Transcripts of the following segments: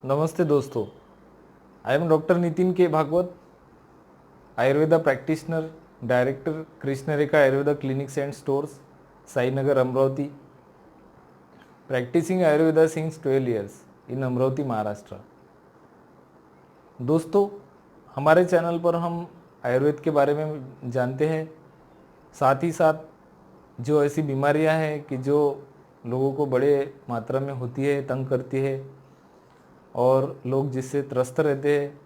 नमस्ते दोस्तों, I am doctor Nitin K Bhagwat, Ayurveda practitioner, director Krishna Rekha Ayurveda clinics and stores, Sainagar, Amravati, practicing Ayurveda since 12 years in Amravati, Maharashtra. दोस्तों, हमारे channel पर हम आयुर्वेद के बारे में जानते हैं, साथ ही साथ जो ऐसी बीमारियां हैं कि जो लोगों को बड़े मात्रा में होती है, तंग करती है और लोग जिससे त्रस्त रहते हैं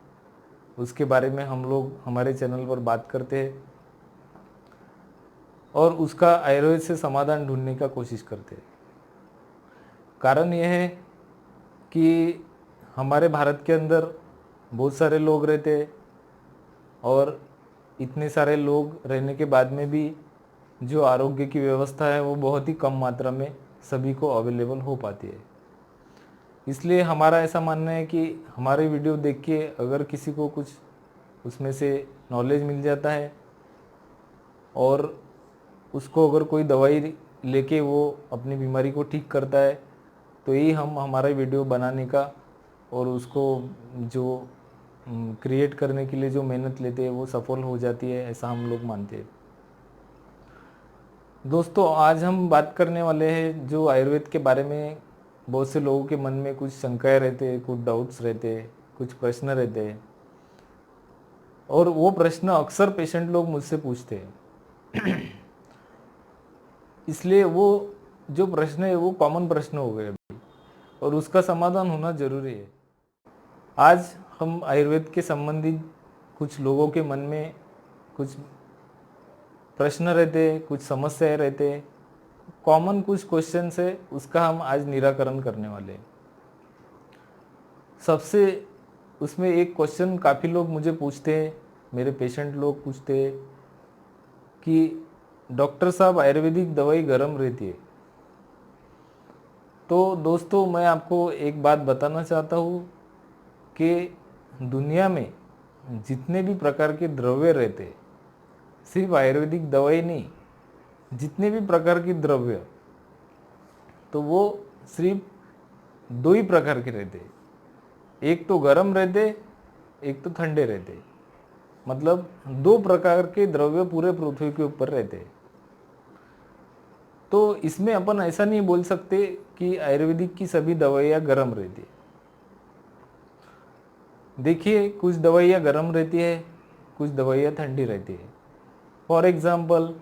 उसके बारे में हम लोग हमारे चैनल पर बात करते हैं और उसका आयुर्वेद से समाधान ढूंढने का कोशिश करते हैं। कारण यह है कि हमारे भारत के अंदर बहुत सारे लोग रहते हैं और इतने सारे लोग रहने के बाद में भी जो आरोग्य की व्यवस्था है वो बहुत ही कम मात्रा में सभी को अवेलेबल हो पाती है। इसलिए हमारा ऐसा मानना है कि हमारे वीडियो देख के अगर किसी को कुछ उसमें से नॉलेज मिल जाता है और उसको अगर कोई दवाई लेके वो अपनी बीमारी को ठीक करता है तो यही हम हमारा वीडियो बनाने का और उसको जो क्रिएट करने के लिए जो मेहनत लेते हैं वो सफल हो जाती है, ऐसा हम लोग मानते हैं। दोस्तों, आज हम बात करने वाले हैं जो आयुर्वेद के बारे में बहुत से लोगों के मन में कुछ शंकाएं रहते हैं, कुछ डाउट्स रहते हैं, कुछ प्रश्न रहते हैं और वो प्रश्न अक्सर पेशेंट लोग मुझसे पूछते हैं। इसलिए वो जो प्रश्न है वो कॉमन प्रश्न हो गए अभी और उसका समाधान होना जरूरी है। आज हम आयुर्वेद के संबंधित कुछ लोगों के मन में कुछ प्रश्न रहते हैं, कुछ समस्याएं रहते हैं, कॉमन कुछ क्वेश्चन है, उसका हम आज निराकरण करने वाले हैं। सबसे उसमें एक क्वेश्चन काफ़ी लोग मुझे पूछते हैं, मेरे पेशेंट लोग पूछते हैं कि डॉक्टर साहब आयुर्वेदिक दवाई गर्म रहती है। तो दोस्तों, मैं आपको एक बात बताना चाहता हूँ कि दुनिया में जितने भी प्रकार के द्रव्य रहते हैं, सिर्फ आयुर्वेदिक दवाई नहीं, जितने भी प्रकार के द्रव्य, तो वो सिर्फ दो ही प्रकार के रहते हैं। एक तो गर्म रहते, एक तो ठंडे रहते। मतलब दो प्रकार के द्रव्य पूरे पृथ्वी के ऊपर रहते हैं। तो इसमें अपन ऐसा नहीं बोल सकते कि आयुर्वेदिक की सभी दवाइयाँ गर्म रहती है। देखिए, कुछ दवाइयाँ गर्म रहती है, कुछ दवाइयाँ ठंडी रहती है। फॉर एग्जाम्पल,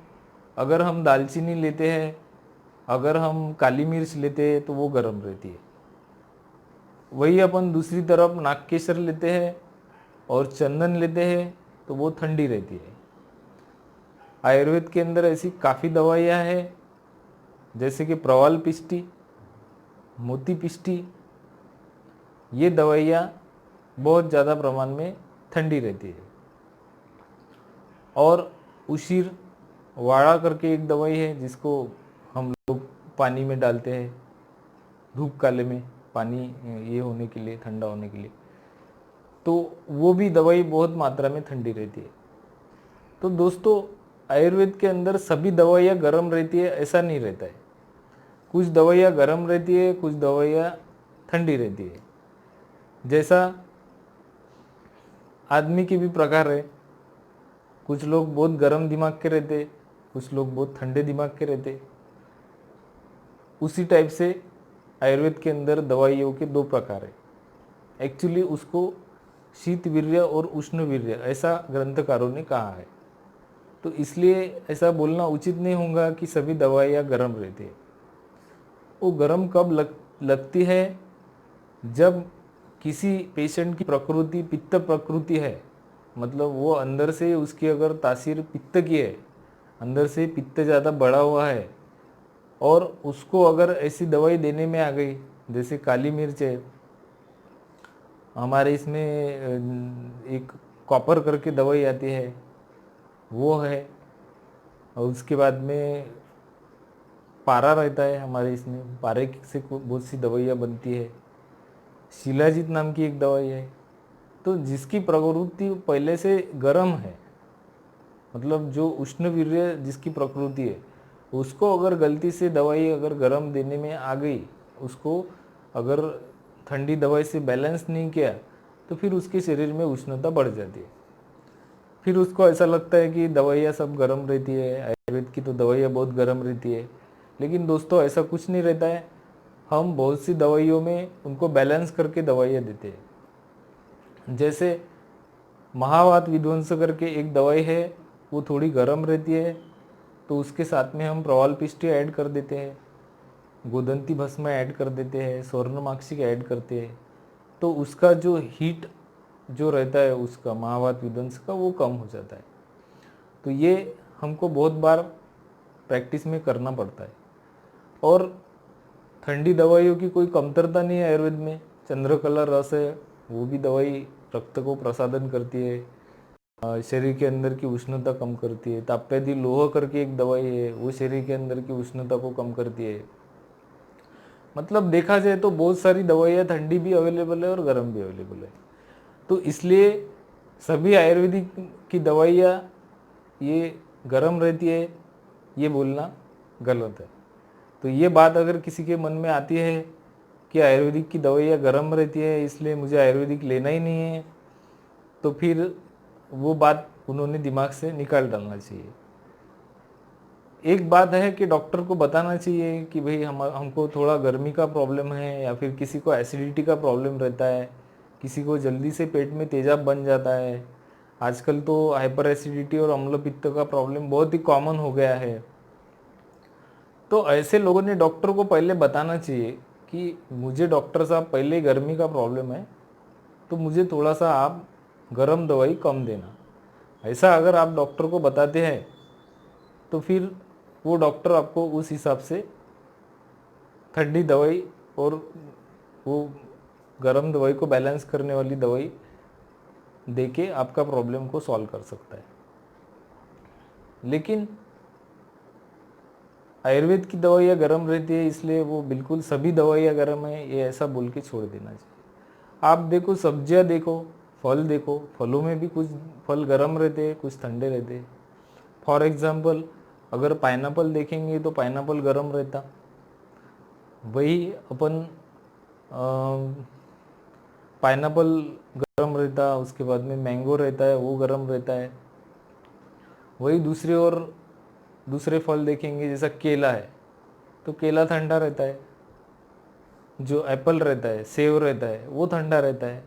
अगर हम दालचीनी लेते हैं, अगर हम काली मिर्च लेते हैं तो वो गर्म रहती है। वही अपन दूसरी तरफ नागकेसर लेते हैं और चंदन लेते हैं तो वो ठंडी रहती है। आयुर्वेद के अंदर ऐसी काफ़ी दवाइयाँ हैं, जैसे कि प्रवाल पिष्टी, मोती पिष्टी, ये दवाइयाँ बहुत ज़्यादा प्रमाण में ठंडी रहती है। और उशीर वाड़ा करके एक दवाई है जिसको हम लोग पानी में डालते हैं, धूप काले में पानी ये होने के लिए, ठंडा होने के लिए, तो वो भी दवाई बहुत मात्रा में ठंडी रहती है। तो दोस्तों, आयुर्वेद के अंदर सभी दवाइयाँ गर्म रहती है ऐसा नहीं रहता है। कुछ दवाइयाँ गर्म रहती है, कुछ दवाइयाँ ठंडी रहती है। जैसा आदमी के भी प्रकार है, कुछ लोग बहुत गर्म दिमाग के रहते, कुछ लोग बहुत ठंडे दिमाग के रहते। उसी टाइप से आयुर्वेद के अंदर दवाइयों के दो प्रकार है। एक्चुअली उसको शीत वीर्य और उष्ण वीर्य ऐसा ग्रंथकारों ने कहा है। तो इसलिए ऐसा बोलना उचित नहीं होगा कि सभी दवाइयाँ गर्म रहती है। वो गर्म कब लगती है? जब किसी पेशेंट की प्रकृति पित्त प्रकृति है, मतलब वो अंदर से उसकी अगर तासीर पित्त की है, अंदर से पित्त ज़्यादा बढ़ा हुआ है और उसको अगर ऐसी दवाई देने में आ गई, जैसे काली मिर्च है, हमारे इसमें एक कॉपर करके दवाई आती है वो है, और उसके बाद में पारा रहता है, हमारे इसमें पारे से बहुत सी दवाइयाँ बनती है। शिलाजीत नाम की एक दवाई है। तो जिसकी प्रकृति पहले से गर्म है, मतलब जो उष्णवीर्य जिसकी प्रकृति है, उसको अगर गलती से दवाई अगर गर्म देने में आ गई, उसको अगर ठंडी दवाई से बैलेंस नहीं किया तो फिर उसके शरीर में उष्णता बढ़ जाती है। फिर उसको ऐसा लगता है कि दवाइयाँ सब गर्म रहती है, आयुर्वेद की तो दवाइयाँ बहुत गर्म रहती है। लेकिन दोस्तों ऐसा कुछ नहीं रहता है। हम बहुत सी दवाइयों में उनको बैलेंस करके दवाइयाँ देते हैं। जैसे महावात विध्वंस करके एक दवाई है, वो थोड़ी गर्म रहती है, तो उसके साथ में हम प्रवालपिष्ट ऐड कर देते हैं, गोदंती भस्म ऐड कर देते हैं, स्वर्णमाक्षिक ऐड करते हैं, तो उसका जो हीट जो रहता है उसका महावात विध्वंस का वो कम हो जाता है। तो ये हमको बहुत बार प्रैक्टिस में करना पड़ता है। और ठंडी दवाइयों की कोई कमतरता नहीं है आयुर्वेद में। चंद्रकला रस है, वो भी दवाई रक्त को प्रसादन करती है, शरीर के अंदर की उष्णता कम करती है। ताप्यादि लोह करके एक दवाई है, वो शरीर के अंदर की उष्णता को कम करती है। मतलब देखा जाए तो बहुत सारी दवाइयाँ ठंडी भी अवेलेबल है और गर्म भी अवेलेबल है। तो इसलिए सभी आयुर्वेदिक की दवाइयाँ ये गर्म रहती है, ये बोलना गलत है। तो ये बात अगर किसी के मन में आती है कि आयुर्वेदिक की दवाइयाँ गर्म रहती है इसलिए मुझे आयुर्वेदिक लेना ही नहीं है, तो फिर वो बात उन्होंने दिमाग से निकाल डालना चाहिए। एक बात है कि डॉक्टर को बताना चाहिए कि भाई हमको थोड़ा गर्मी का प्रॉब्लम है, या फिर किसी को एसिडिटी का प्रॉब्लम रहता है, किसी को जल्दी से पेट में तेजाब बन जाता है। आजकल तो हाइपर एसिडिटी और अम्ल पित्त का प्रॉब्लम बहुत ही कॉमन हो गया है। तो ऐसे लोगों ने डॉक्टर को पहले बताना चाहिए कि मुझे डॉक्टर साहब पहले गर्मी का प्रॉब्लम है, तो मुझे थोड़ा सा आप गर्म दवाई कम देना। ऐसा अगर आप डॉक्टर को बताते हैं तो फिर वो डॉक्टर आपको उस हिसाब से ठंडी दवाई और वो गर्म दवाई को बैलेंस करने वाली दवाई देके आपका प्रॉब्लम को सॉल्व कर सकता है। लेकिन आयुर्वेद की दवाइयाँ गर्म रहती है इसलिए वो बिल्कुल सभी दवाइयाँ गर्म है ये ऐसा बोल के छोड़ देना चाहिए। आप देखो, सब्जियाँ देखो, फल देखो, फलों में भी कुछ फल गर्म रहते हैं, कुछ ठंडे रहते हैं। फॉर एग्जाम्पल अगर पाइनएप्पल देखेंगे तो पाइनएप्पल गर्म रहता, वही अपन पाइनएप्पल गर्म रहता, उसके बाद में मैंगो रहता है वो गर्म रहता है। वही दूसरी ओर दूसरे फल देखेंगे जैसा केला है तो केला ठंडा रहता है, जो एप्पल रहता है, सेब रहता है वो ठंडा रहता है।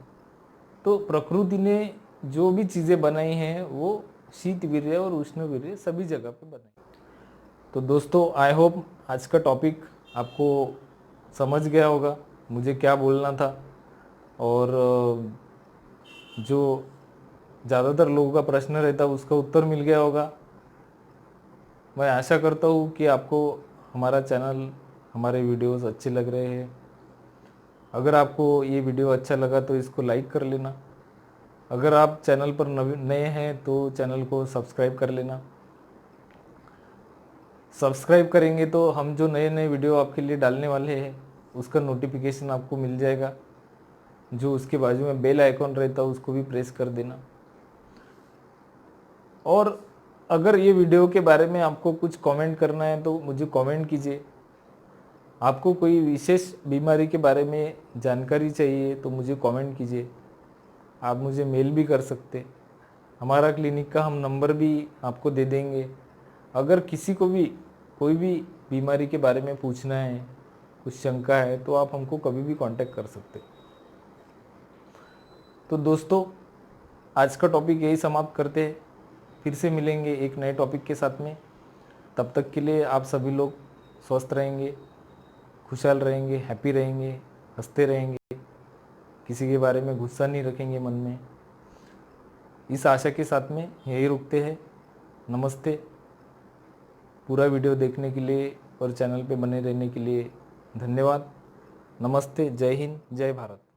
तो प्रकृति ने जो भी चीज़ें बनाई हैं वो शीत वीर्य और उष्ण वीर्य सभी जगह पे बनाई। तो दोस्तों आई होप आज का टॉपिक आपको समझ गया होगा मुझे क्या बोलना था, और जो ज़्यादातर लोगों का प्रश्न रहता है उसका उत्तर मिल गया होगा। मैं आशा करता हूँ कि आपको हमारा चैनल, हमारे वीडियोस अच्छे लग रहे हैं। अगर आपको ये वीडियो अच्छा लगा तो इसको लाइक कर लेना। अगर आप चैनल पर नए हैं तो चैनल को सब्सक्राइब कर लेना। सब्सक्राइब करेंगे तो हम जो नए नए वीडियो आपके लिए डालने वाले हैं उसका नोटिफिकेशन आपको मिल जाएगा। जो उसके बाजू में बेल आइकॉन रहता है उसको भी प्रेस कर देना। और अगर ये वीडियो के बारे में आपको कुछ कमेंट करना है तो मुझे कमेंट कीजिए। आपको कोई विशेष बीमारी के बारे में जानकारी चाहिए तो मुझे कमेंट कीजिए। आप मुझे मेल भी कर सकते। हमारा क्लिनिक का हम नंबर भी आपको दे देंगे। अगर किसी को भी कोई भी बीमारी के बारे में पूछना है, कुछ शंका है, तो आप हमको कभी भी कांटेक्ट कर सकते। तो दोस्तों आज का टॉपिक यही समाप्त करते हैं। फिर से मिलेंगे एक नए टॉपिक के साथ में। तब तक के लिए आप सभी लोग स्वस्थ रहेंगे, खुशहाल रहेंगे, हैप्पी रहेंगे, हंसते रहेंगे, किसी के बारे में गुस्सा नहीं रखेंगे मन में। इस आशा के साथ में यही रुकते हैं। नमस्ते। पूरा वीडियो देखने के लिए और चैनल पे बने रहने के लिए धन्यवाद। नमस्ते। जय हिंद, जय भारत।